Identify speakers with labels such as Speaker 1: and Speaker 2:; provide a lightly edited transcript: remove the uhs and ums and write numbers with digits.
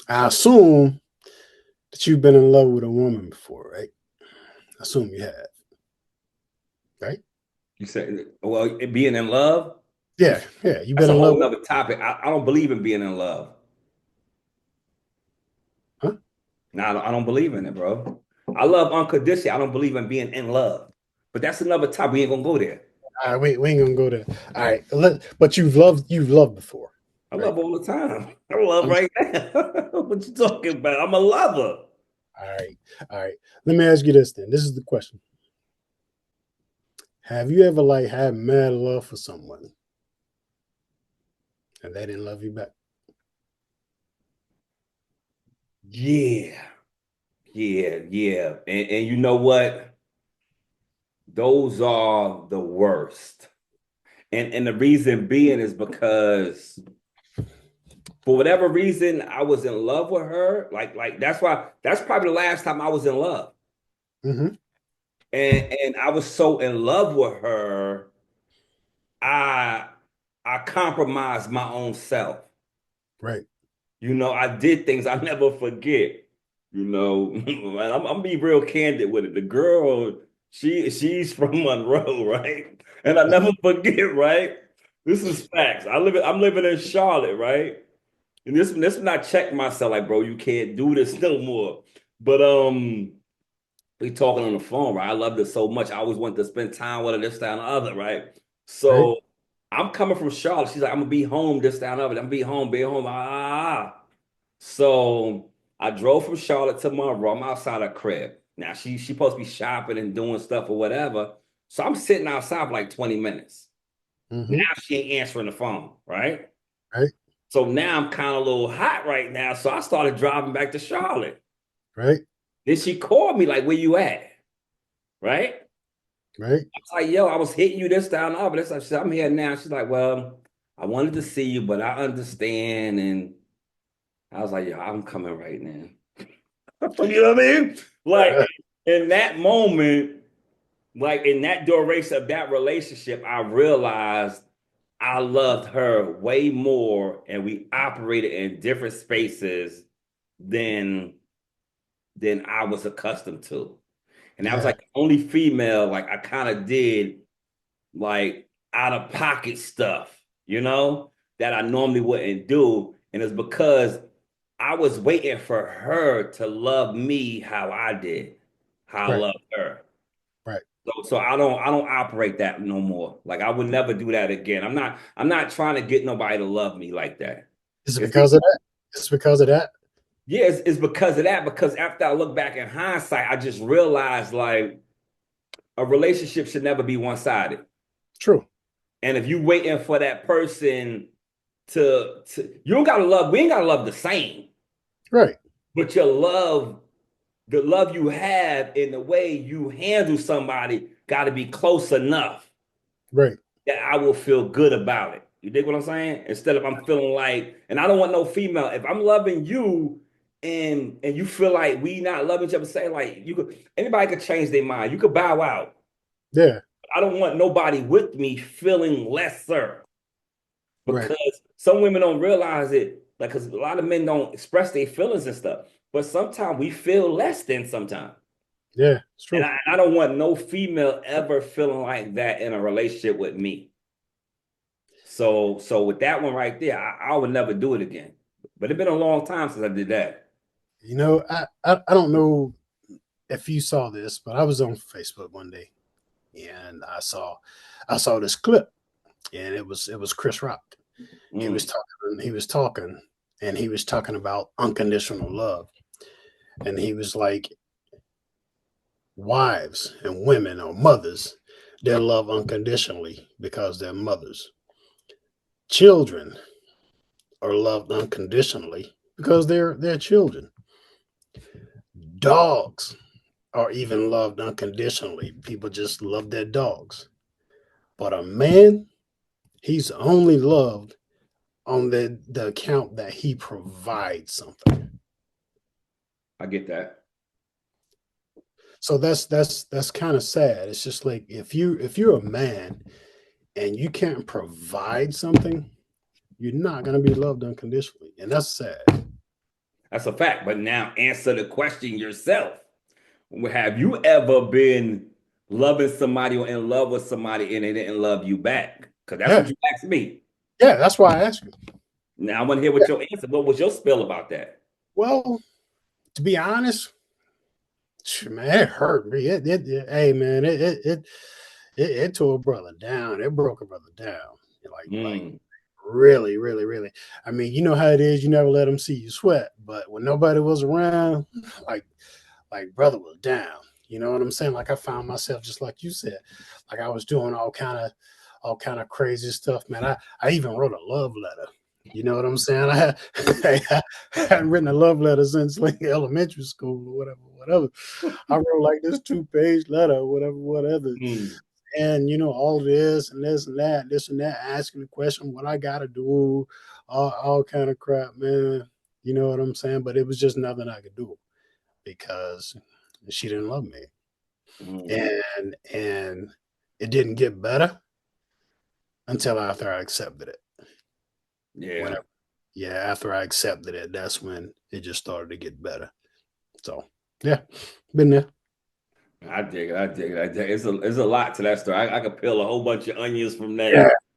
Speaker 1: I assume that you've been in love with a woman before, right? I assume you have, right?
Speaker 2: You say, well, being in love,
Speaker 1: Yeah, yeah. You've
Speaker 2: that's
Speaker 1: been
Speaker 2: a
Speaker 1: in love
Speaker 2: whole
Speaker 1: with,
Speaker 2: nother topic. I don't believe in being in love.
Speaker 1: huh?
Speaker 2: No, I don't believe in it, bro. I love unconditionally. I don't believe in being in love. But that's another topic. We ain't gonna go there.
Speaker 1: All right, we ain't gonna go there. All right, but you've loved before,
Speaker 2: I
Speaker 1: right?
Speaker 2: love all the time. I love
Speaker 1: I'm,
Speaker 2: right now. What you talking about? I'm a lover.
Speaker 1: all right, all right. Let me ask you this then. This is the question: have you ever like had mad love for someone and they didn't love you back?
Speaker 2: Yeah, yeah. And you know what? Those are the worst. And the reason being is because for whatever reason, I was in love with her. Like that's probably the last time I was in love.
Speaker 1: Mm-hmm.
Speaker 2: And I was so in love with her, I I compromised my own self.
Speaker 1: Right,
Speaker 2: I did things I never forget. And I'm be real candid with it. The girl, she's from Monroe, right? And I never forget, right? This is facts. I'm living in Charlotte, right? And this when I checked myself, like, bro, you can't do this no more. But we talking on the phone, right? I loved her so much. I always wanted to spend time with her, this, that, and the other, right?
Speaker 1: right,
Speaker 2: So I'm coming from Charlotte. She's like, I'm gonna be home, this, that, and the other. I'm gonna be home. So I drove from Charlotte to Monroe. I'm outside her crib. Now she supposed to be shopping and doing stuff or whatever. So I'm sitting outside for like 20 minutes. Now
Speaker 1: mm-hmm.
Speaker 2: she ain't answering the phone, right?
Speaker 1: Right,
Speaker 2: So now I'm kind of a little hot right now. So I started driving back to Charlotte.
Speaker 1: right,
Speaker 2: Then she called me like, where you at? Right?
Speaker 1: right.
Speaker 2: I was like, yo, I was hitting you this down the This, she said, I'm here now. She's like, well, I wanted to see you, but I understand. And I was like, yo, I'm coming right now. You know what I mean? Like in that moment, like in that duration of that relationship, I realized I loved her way more and we operated in different spaces than than I was accustomed to. And that was
Speaker 1: Yeah,
Speaker 2: like the only female like I kind of did like out of pocket stuff, that I normally wouldn't do. And it's because I was waiting for her to love me how I did, how I
Speaker 1: right,
Speaker 2: loved her.
Speaker 1: right.
Speaker 2: So I don't operate that no more. Like I would never do that again. I'm not trying to get nobody to love me like that.
Speaker 1: Is it
Speaker 2: It's
Speaker 1: because of that? It's because of that?
Speaker 2: yeah, it's because of that. Because after I look back in hindsight, I just realized like a relationship should never be one-sided.
Speaker 1: True.
Speaker 2: And if you waiting for that person to you don't gotta love, we ain't gotta love the same,
Speaker 1: Right,
Speaker 2: but the love you have in the way you handle somebody gotta be close enough
Speaker 1: right.
Speaker 2: that I will feel good about it. You dig what I'm saying? Instead of I'm feeling like, and I don't want no female. If I'm loving you and you feel like we not loving each other, say like you could anybody could change their mind. You could bow out.
Speaker 1: Yeah,
Speaker 2: I don't want nobody with me feeling lesser
Speaker 1: right.
Speaker 2: because some women don't realize it. Like, because a lot of men don't express their feelings and stuff. But sometimes we feel less than sometimes.
Speaker 1: Yeah, it's
Speaker 2: And
Speaker 1: true.
Speaker 2: I don't want no female ever feeling like that in a relationship with me. So with that one right there, I would never do it again. But it's been a long time since I did that.
Speaker 1: I don't know if you saw this, but I was on Facebook one day and I saw this clip and it was Chris Rock.
Speaker 2: Mm.
Speaker 1: He was talking about unconditional love. And he was like, wives and women or mothers, they love unconditionally because they're mothers. Children are loved unconditionally because they're children. Dogs are even loved unconditionally. People just love their dogs. But a man, he's only loved on the account that he provides something.
Speaker 2: I get that.
Speaker 1: So that's kind of sad. It's just like if you're a man and you can't provide something, you're not gonna be loved unconditionally, and that's sad.
Speaker 2: That's a fact. But now answer the question yourself. Have you ever been loving somebody or in love with somebody and they didn't love you back? Because that's what
Speaker 1: Yeah,
Speaker 2: you asked me.
Speaker 1: yeah. That's why I asked you.
Speaker 2: Now I want to hear what your answer. What was your spill about that?
Speaker 1: Well, to be honest, man, it hurt me. Hey, man, it tore a brother down. It broke a brother down. Like
Speaker 2: Mm,
Speaker 1: really, really, really. I mean, you know how it is. You never let them see you sweat, but when nobody was around, like like brother was down. You know what I'm saying? Like I found myself just like you said, like I was doing all kind of crazy stuff, man. I even wrote a love letter. You know what I'm saying? I hadn't written a love letter since like elementary school or whatever. I wrote like this 2-page letter, whatever.
Speaker 2: mm,
Speaker 1: And all this and this and that, asking the question what I gotta do, all kind of crap, man. You know what I'm saying? But it was just nothing I could do because she didn't love me.
Speaker 2: mm.
Speaker 1: And it didn't get better until after I accepted it.
Speaker 2: Yeah,
Speaker 1: Whenever Yeah, after I accepted it, that's when it just started to get better. So yeah, been there.
Speaker 2: I dig it. I dig it. I dig it. It's a lot to that story. I could peel a whole bunch of onions from
Speaker 1: Yeah,
Speaker 2: that.